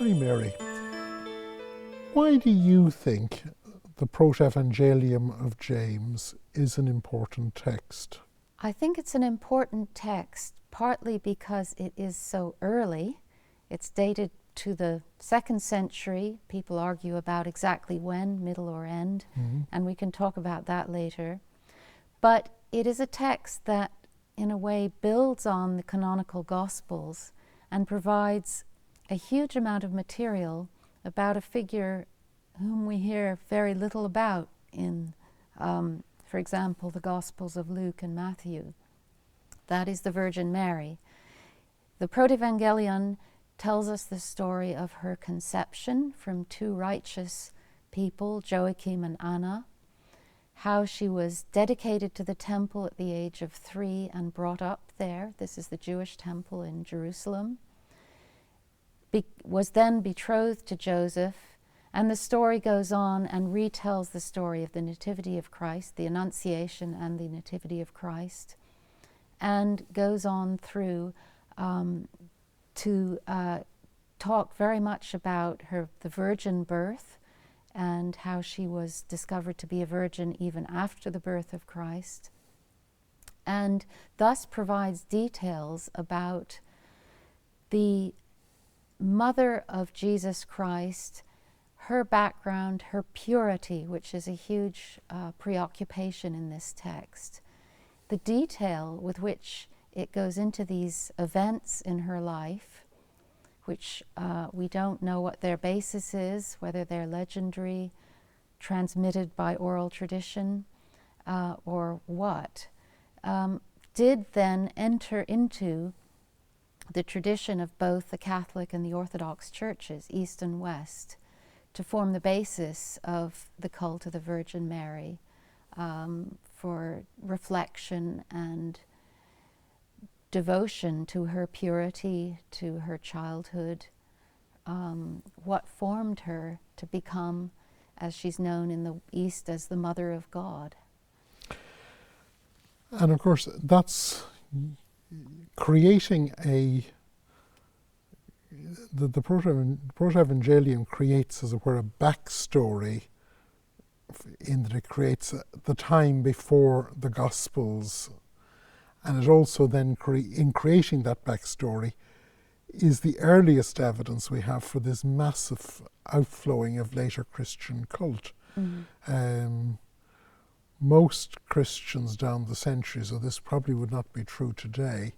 Hi Mary. Why do you think the Protevangelium of James is an important text? I think it's an important text, partly because it is so early. It's dated to the 2nd century. People argue about exactly when, middle or end, and we can talk about that later. But it is a text that, in a way, builds on the canonical Gospels and provides a huge amount of material about a figure whom we hear very little about in, for example, the Gospels of Luke and Matthew. That is the Virgin Mary. The Protevangelium tells us the story of her conception from 2 righteous people, Joachim and Anna, how she was dedicated to the temple at the age of 3 and brought up there. This is the Jewish temple in Jerusalem. Was then betrothed to Joseph, and the story goes on and retells the story of the Nativity of Christ, the Annunciation and the Nativity of Christ, and goes on through to talk very much about the virgin birth and how she was discovered to be a virgin even after the birth of Christ, and thus provides details about the mother of Jesus Christ, her background, her purity, which is a huge preoccupation in this text. The detail with which it goes into these events in her life, which we don't know what their basis is, whether they're legendary, transmitted by oral tradition, or what, did then enter into the tradition of both the Catholic and the Orthodox churches, East and West, to form the basis of the cult of the Virgin Mary, for reflection and devotion to her purity, to her childhood, what formed her to become, as she's known in the East, as the Mother of God. And of course, that's creating the Protevangelium creates, as it were, a backstory in that it creates the time before the Gospels, and it also then, in creating that backstory, is the earliest evidence we have for this massive outflowing of later Christian cult. Most Christians down the centuries, though this probably would not be true today,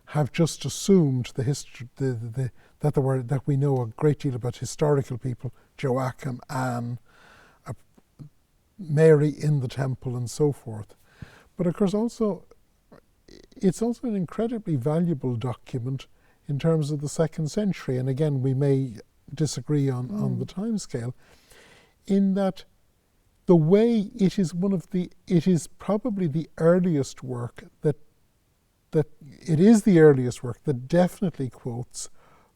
have just assumed the history that we know a great deal about historical people, Joachim, Anne, Mary in the temple, and so forth. But of course, it's also an incredibly valuable document in terms of the 2nd century. And again, we may disagree on the timescale, in that the way it is probably the earliest work that definitely quotes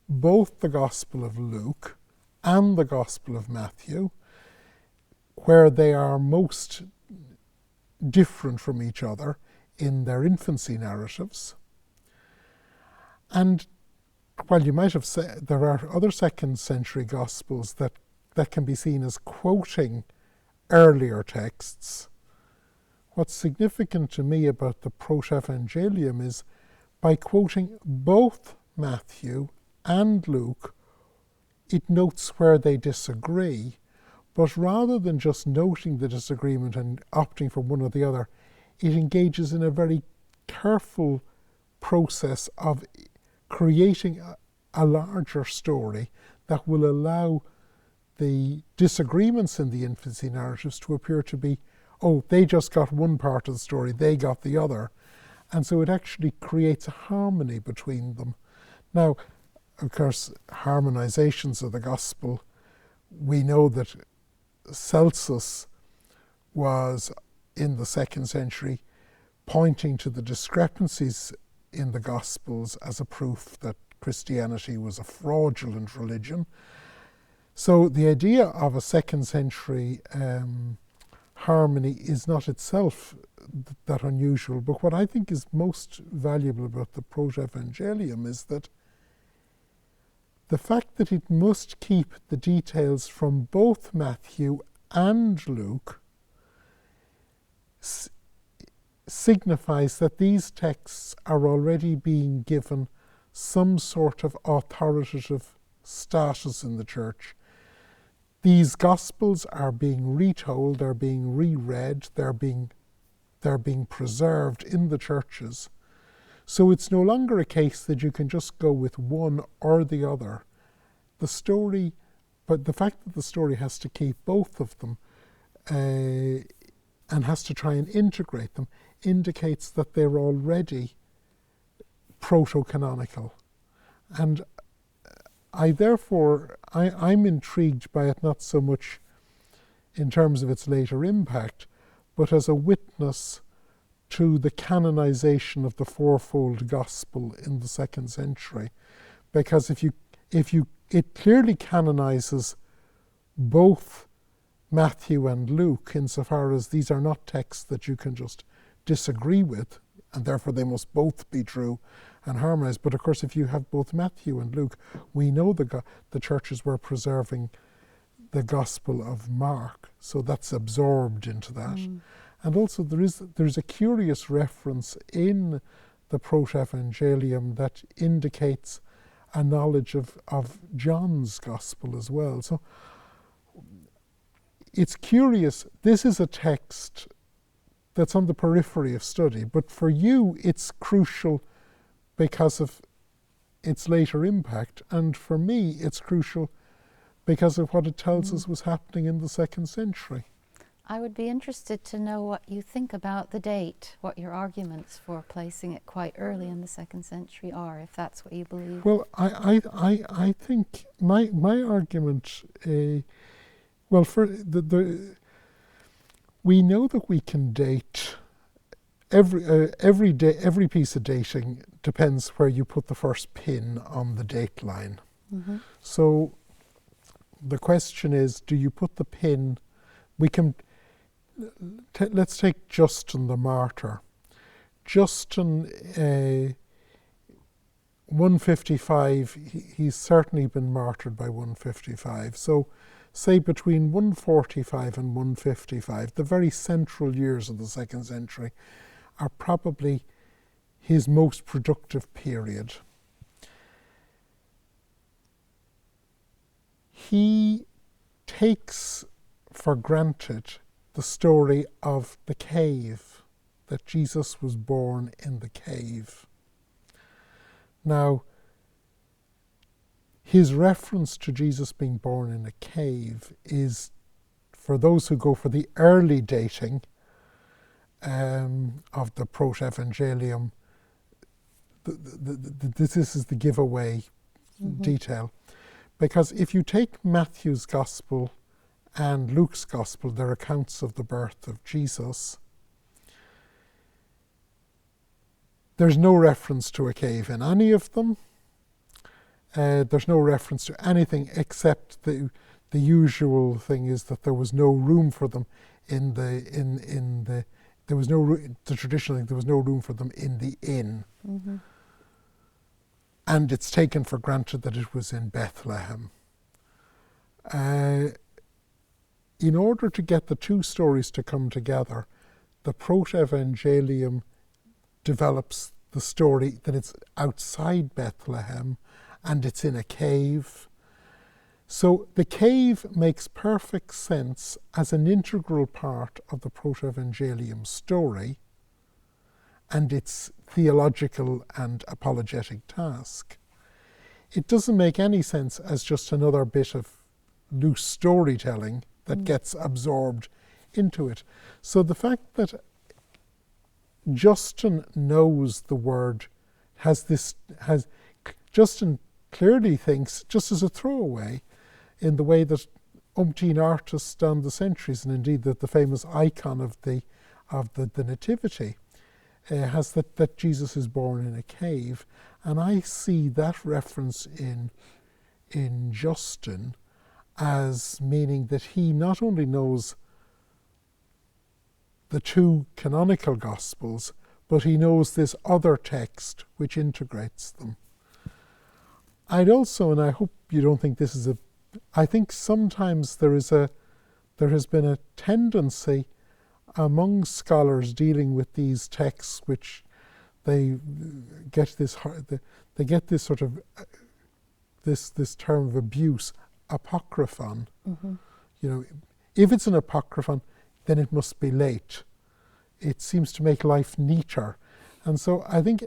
both the Gospel of Luke and the Gospel of Matthew, where they are most different from each other in their infancy narratives. And while you might have said there are other 2nd century Gospels that can be seen as quoting earlier texts, what's significant to me about the Protevangelium is, by quoting both Matthew and Luke, it notes where they disagree, but rather than just noting the disagreement and opting for one or the other, it engages in a very careful process of creating a larger story that will allow the disagreements in the infancy narratives to appear to be, oh, they just got one part of the story, they got the other. And so it actually creates a harmony between them. Now, of course, harmonizations of the Gospel, we know that Celsus was, in the 2nd century, pointing to the discrepancies in the Gospels as a proof that Christianity was a fraudulent religion. So the idea of a 2nd century harmony is not itself that unusual, but what I think is most valuable about the Protevangelium is that the fact that it must keep the details from both Matthew and Luke signifies that these texts are already being given some sort of authoritative status in the church. These Gospels are being retold, they're being reread, they're being preserved in the churches. So it's no longer a case that you can just go with one or the other. The story, but the fact that the story has to keep both of them and has to try and integrate them indicates that they're already proto-canonical. And I'm intrigued by it not so much in terms of its later impact, but as a witness to the canonization of the fourfold gospel in the 2nd century. Because it clearly canonizes both Matthew and Luke insofar as these are not texts that you can just disagree with, and therefore they must both be true and harmonized. But of course, if you have both Matthew and Luke, we know the churches were preserving the Gospel of Mark, so that's absorbed into that. And also there's a curious reference in the Protevangelium that indicates a knowledge of John's Gospel as well. So it's curious. This is a text that's on the periphery of study, but for you it's crucial because of its later impact, and for me it's crucial because of what it tells us was happening in the 2nd century. I would be interested to know what you think about the date, what your arguments for placing it quite early in the 2nd century are, if that's what you believe. Well, I think my argument, for we know that we can date every piece of dating depends where you put the first pin on the date line. Mm-hmm. So the question is, do you put the pin? We can. Let's take Justin the martyr. Justin, 155, he's certainly been martyred by 155. So say between 145 and 155, the very central years of the 2nd century are probably his most productive period. He takes for granted the story of the cave, that Jesus was born in the cave. Now, his reference to Jesus being born in a cave is, for those who go for the early dating of the Protevangelium, this is the giveaway detail. Because if you take Matthew's Gospel and Luke's Gospel, their accounts of the birth of Jesus, there's no reference to a cave in any of them. There's no reference to anything except the usual thing is that there was no room for them there was no the traditional thing, there was no room for them in the inn. Mm-hmm. And it's taken for granted that it was in Bethlehem. In order to get the two stories to come together, the Protevangelium develops the story that it's outside Bethlehem and it's in a cave. So the cave makes perfect sense as an integral part of the Protevangelium story and its theological and apologetic task. It doesn't make any sense as just another bit of loose storytelling that gets absorbed into it. So the fact that Justin knows the word Justin clearly thinks, just as a throwaway, in the way that umpteen artists down the centuries, and indeed the famous icon of the Nativity, has that Jesus is born in a cave. And I see that reference in Justin as meaning that he not only knows the two canonical Gospels, but he knows this other text which integrates them. I'd also, and I hope you don't think this is I think sometimes there has been a tendency among scholars dealing with these texts, which they get this sort of this term of abuse, apocryphon. Mm-hmm. You know, if it's an apocryphon, then it must be late. It seems to make life neater. And so I think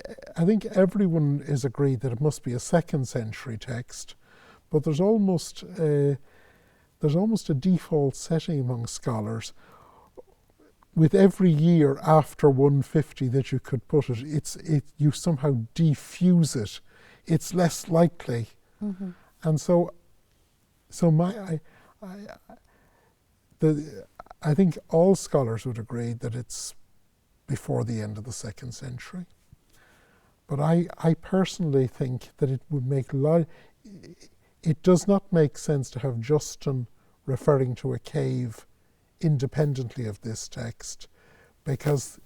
everyone is agreed that it must be a 2nd century text, but there's almost a default setting among scholars. With every year after 150 that you could put it, you somehow defuse it. It's less likely, Mm-hmm. and so I think all scholars would agree that it's before the end of the 2nd century. But I personally think that it would make it does not make sense to have Justin referring to a cave independently of this text, because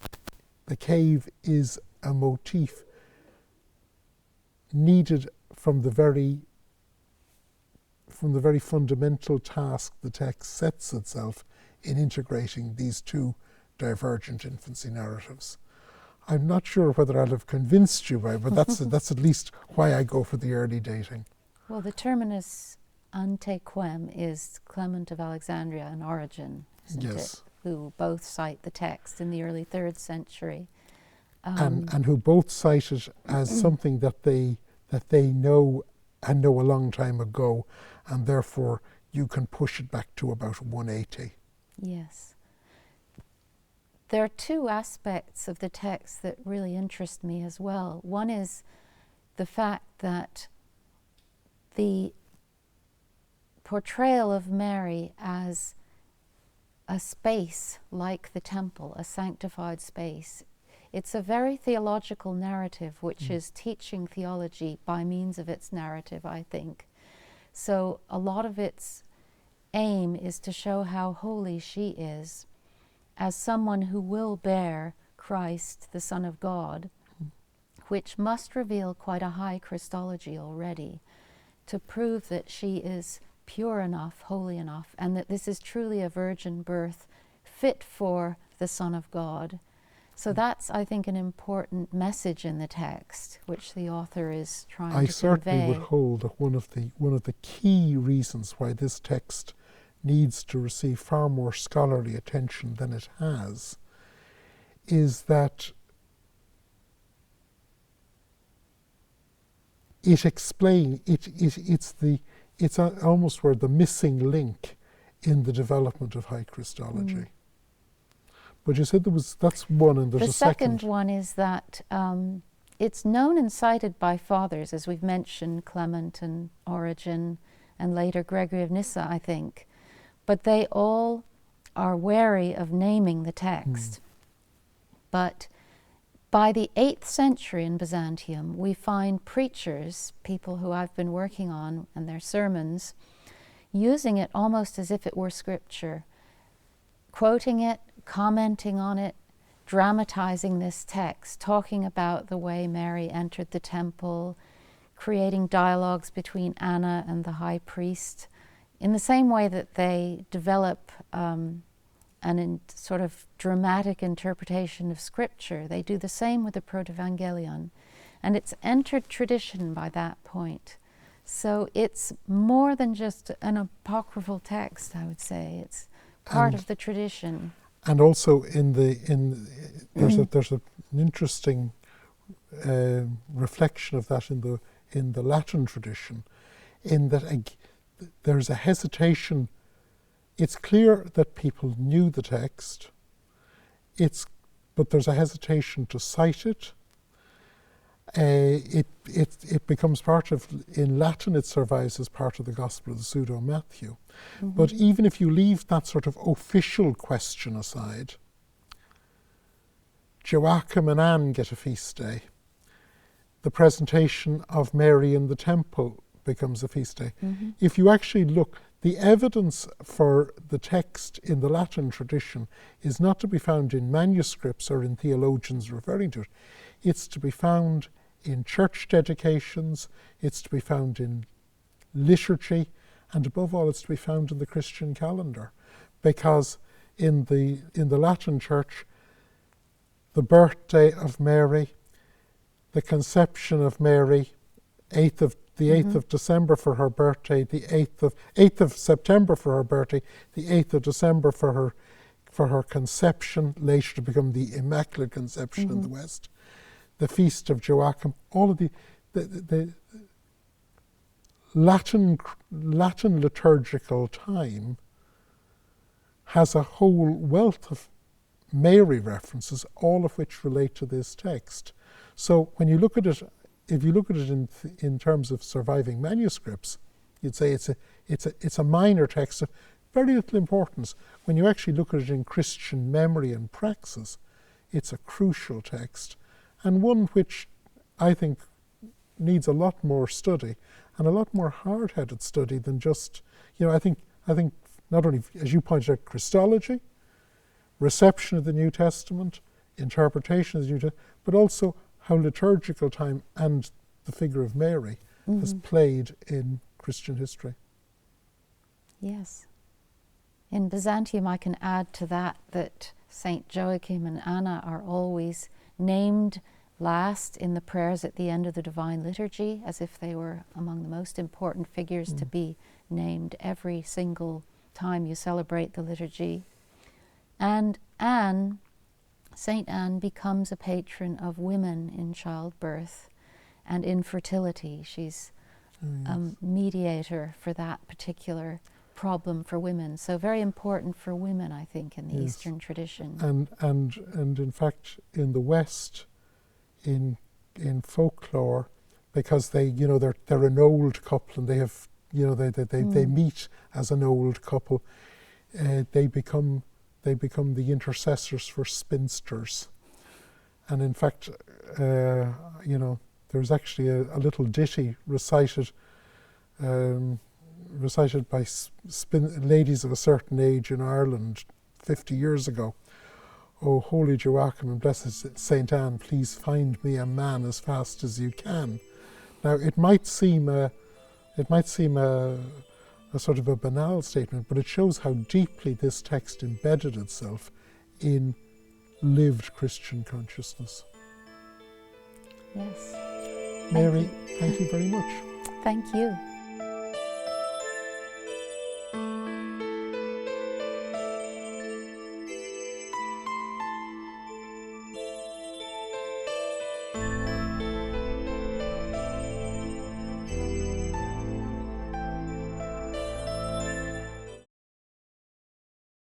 the cave is a motif needed from the very fundamental task the text sets itself in integrating these two divergent infancy narratives. I'm not sure whether I'll have convinced you, but that's at least why I go for the early dating. Well, the terminus ante quem is Clement of Alexandria and Origen, isn't Yes. it? Who both cite the text in the early 3rd century. And who both cite it as something that they know and know a long time ago, and therefore you can push it back to about 180. Yes. There are 2 aspects of the text that really interest me as well. One is the fact that the portrayal of Mary as a space like the temple, a sanctified space. It's a very theological narrative, which is teaching theology by means of its narrative, I think. So a lot of its aim is to show how holy she is as someone who will bear Christ, the Son of God, which must reveal quite a high Christology already, to prove that she is pure enough, holy enough, and that this is truly a virgin birth fit for the Son of God. So that's, I think, an important message in the text, which the author is trying to convey. I certainly would hold that one of the key reasons why this text needs to receive far more scholarly attention than it has is that it's almost where the missing link in the development of high Christology. But you said that's one, and there's a second. The second one is that it's known and cited by fathers, as we've mentioned, Clement and Origen, and later Gregory of Nyssa, I think. But they all are wary of naming the text. But by the 8th century in Byzantium, we find preachers, people who I've been working on, and their sermons, using it almost as if it were scripture, quoting it, commenting on it, dramatizing this text, talking about the way Mary entered the temple, creating dialogues between Anna and the high priest, in the same way that they develop sort of dramatic interpretation of scripture. They do the same with the Protevangelium, and it's entered tradition by that point. So it's more than just an apocryphal text, I would say. It's part of the tradition. And also there's an interesting reflection of that in the Latin tradition, in that there's a hesitation. It's clear that people knew the text, but there's a hesitation to cite it. It becomes part of, in Latin it survives as part of the Gospel of the Pseudo-Matthew. But even if you leave that sort of official question aside, Joachim and Anne get a feast day. The presentation of Mary in the temple becomes a feast day. If you actually look, the evidence for the text in the Latin tradition is not to be found in manuscripts or in theologians referring to it. It's to be found in church dedications, it's to be found in liturgy, and above all it's to be found in the Christian calendar, because in the Latin Church, the birthday of Mary, the conception of Mary, the 8th of December for her birthday, the 8th of September for her birthday, the 8th of December for her conception, later to become the Immaculate Conception in the West, the Feast of Joachim, all of the Latin liturgical time has a whole wealth of Mary references, all of which relate to this text. So when you look at it, if you look at it in terms of surviving manuscripts, you'd say it's a minor text of very little importance. When you actually look at it in Christian memory and praxis, it's a crucial text, and one which I think needs a lot more study and a lot more hard-headed study than just, I think not only, as you pointed out, Christology, reception of the New Testament, interpretation of the New Testament, but also how liturgical time and the figure of Mary has played in Christian history. Yes. In Byzantium, I can add to that Saint Joachim and Anna are always named last in the prayers at the end of the Divine Liturgy, as if they were among the most important figures to be named every single time you celebrate the liturgy. And Anne, Saint Anne, becomes a patron of women in childbirth and infertility. She's a mediator for that particular problem for women. So very important for women, I think, in the Eastern tradition. And in fact, in the West, in folklore, because they're an old couple and they have they meet as an old couple, they become the intercessors for spinsters. And in fact, there's actually a little ditty recited by ladies of a certain age in Ireland 50 years ago. "O holy Joachim and blessed Saint Anne, please find me a man as fast as you can." Now it might seem a sort of a banal statement, but it shows how deeply this text embedded itself in lived Christian consciousness. Yes. Mary, thank you very much. Thank you.